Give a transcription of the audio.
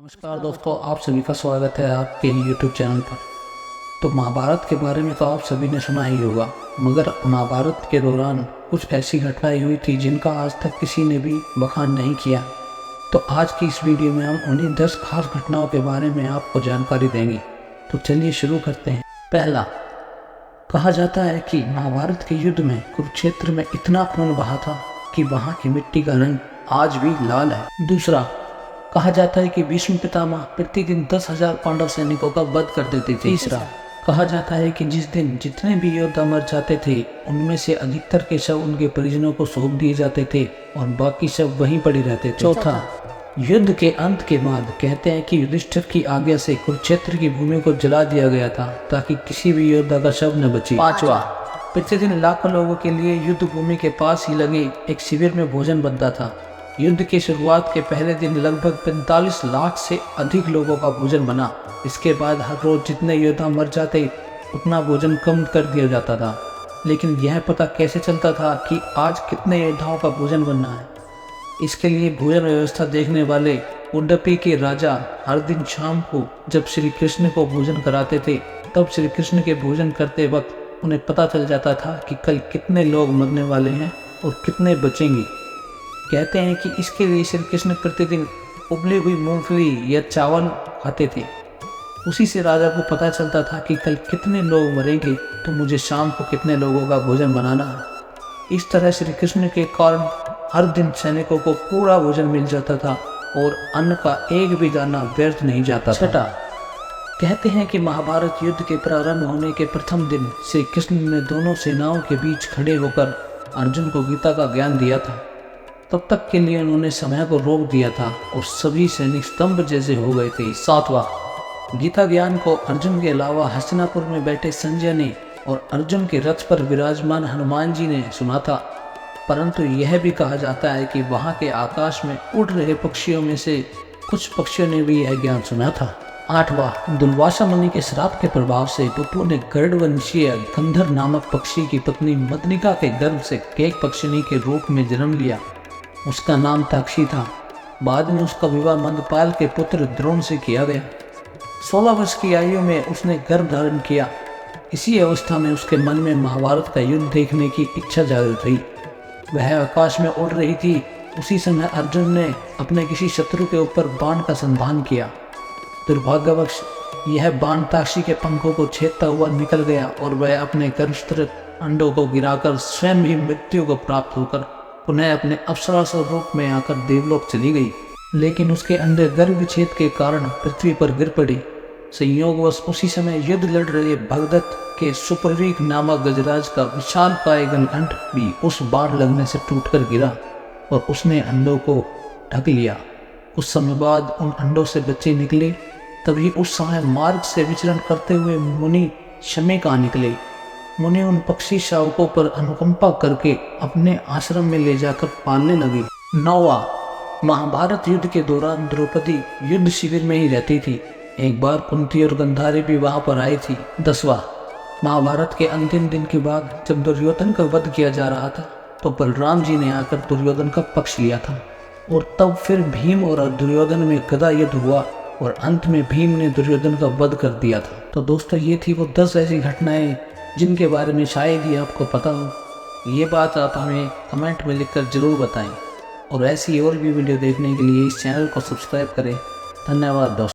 नमस्कार दोस्तों, आप सभी का स्वागत है आपके YouTube चैनल पर। तो महाभारत के बारे में तो आप सभी ने सुना ही होगा, मगर महाभारत के दौरान कुछ ऐसी घटनाएं हुई थी जिनका आज तक किसी ने भी बखान नहीं किया। तो आज की इस वीडियो में हम उन्हीं 10 खास घटनाओं के बारे में आपको जानकारी देंगे। तो चलिए शुरू करते हैं। पहला, कहा जाता है कि महाभारत के युद्ध में कुरुक्षेत्र में इतना खून बहा था कि वहाँ की मिट्टी का रंग आज भी लाल है। दूसरा, कहा जाता है कि भीष्म पितामह प्रतिदिन 10,000 पांडव सैनिकों का वध कर देते थे। तीसरा, कहा जाता है कि जिस दिन जितने भी योद्धा मर जाते थे उनमें से अधिकतर के शव उनके परिजनों को सौंप दिए जाते थे और बाकी शव वहीं पड़े रहते थे। चौथा, युद्ध के अंत के बाद कहते हैं कि युधिष्ठिर की आज्ञा से कुरुक्षेत्र की भूमि को जला दिया गया था ताकि किसी भी योद्धा का शव न बचे। पांचवा, प्रतिदिन लाखों लोगों के लिए युद्ध भूमि के पास ही लगे एक शिविर में भोजन बनता था। युद्ध की शुरुआत के पहले दिन लगभग 45 लाख से अधिक लोगों का भोजन बना। इसके बाद हर रोज जितने योद्धा मर जाते उतना भोजन कम कर दिया जाता था। लेकिन यह पता कैसे चलता था कि आज कितने योद्धाओं का भोजन बनना है? इसके लिए भोजन व्यवस्था देखने वाले उडुपी के राजा हर दिन शाम को जब श्री कृष्ण को भोजन कराते थे, तब श्री कृष्ण के भोजन करते वक्त उन्हें पता चल जाता था कि कल कितने लोग मरने वाले हैं और कितने बचेंगे। कहते हैं कि इसके लिए श्री कृष्ण प्रतिदिन उबली हुई मूंगफली या चावल खाते थे। उसी से राजा को पता चलता था कि कल कितने लोग मरेंगे, तो मुझे शाम को कितने लोगों का भोजन बनाना है। इस तरह श्री कृष्ण के कारण हर दिन सैनिकों को पूरा भोजन मिल जाता था और अन्न का एक भी दाना व्यर्थ नहीं जाता। छठा, कहते हैं कि महाभारत युद्ध के प्रारंभ होने के प्रथम दिन श्री कृष्ण ने दोनों सेनाओं के बीच खड़े होकर अर्जुन को गीता का ज्ञान दिया था। तब तक के लिए उन्होंने समय को रोक दिया था और सभी सैनिक स्तंभ जैसे हो गए थे। सातवां, गीता ज्ञान को अर्जुन के अलावा हस्तिनापुर में बैठे संजय ने और अर्जुन के रथ पर विराजमान हनुमान जी ने सुना था। परंतु यह भी कहा जाता है कि वहाँ के आकाश में उड़ रहे पक्षियों में से कुछ पक्षियों ने भी यह ज्ञान सुना था। आठवां, दुर्वासा मुनि के श्राप के प्रभाव से पुप्पू ने गरुड़वंशीय गंधर नामक पक्षी की पत्नी मदनिका के गर्भ से केक पक्षिणी के रूप में जन्म लिया। उसका नाम ताक्षी था। बाद में उसका विवाह मंदपाल के पुत्र द्रोण से किया गया। 16 वर्ष की आयु में उसने गर्भ धारण किया। इसी अवस्था में उसके मन में महाभारत का युद्ध देखने की इच्छा जागृत हुई। वह आकाश में उड़ रही थी। उसी समय अर्जुन ने अपने किसी शत्रु के ऊपर बाण का संधान किया। दुर्भाग्यवश यह बाण ताक्षी के पंखों को छेदता हुआ निकल गया और वह अपने गर्भस्थ अंडों को गिराकर स्वयं ही मृत्यु को प्राप्त होकर पुनः अपने अप्सरा स्वरूप में आकर देवलोक चली गई। लेकिन उसके अंडे गर्भछेद के कारण पृथ्वी पर गिर पड़ी। संयोगवश उसी समय युद्ध लड़ रहे भगदत्त के सुपरीक नामक गजराज का विशाल काय गलकंठ भी उस बाढ़ लगने से टूटकर गिरा और उसने अंडों को ढक लिया। कुछ समय बाद उन अंडों से बच्चे निकले। तभी उस समय मार्ग से विचरण करते हुए मुनि शमे आ निकले। मुनि उन पक्षी शावकों पर अनुकंपा करके अपने आश्रम में ले जाकर पालने लगे। 9वां, महाभारत युद्ध के दौरान द्रौपदी युद्ध शिविर में ही रहती थी। एक बार कुंती और गंधारी भी वहां पर आई थी। 10वां, महाभारत के अंतिम दिन के बाद जब दुर्योधन का वध किया जा रहा था तो बलराम जी ने आकर दुर्योधन का पक्ष लिया था और तब फिर भीम और दुर्योधन में गदा युद्ध हुआ और अंत में भीम ने दुर्योधन का वध कर दिया था। तो दोस्तों, ये थी वो 10 ऐसी घटनाएं जिनके बारे में शायद ही आपको पता हो। ये बात आप हमें कमेंट में लिखकर ज़रूर बताएं और ऐसी और भी वीडियो देखने के लिए इस चैनल को सब्सक्राइब करें। धन्यवाद दोस्तों।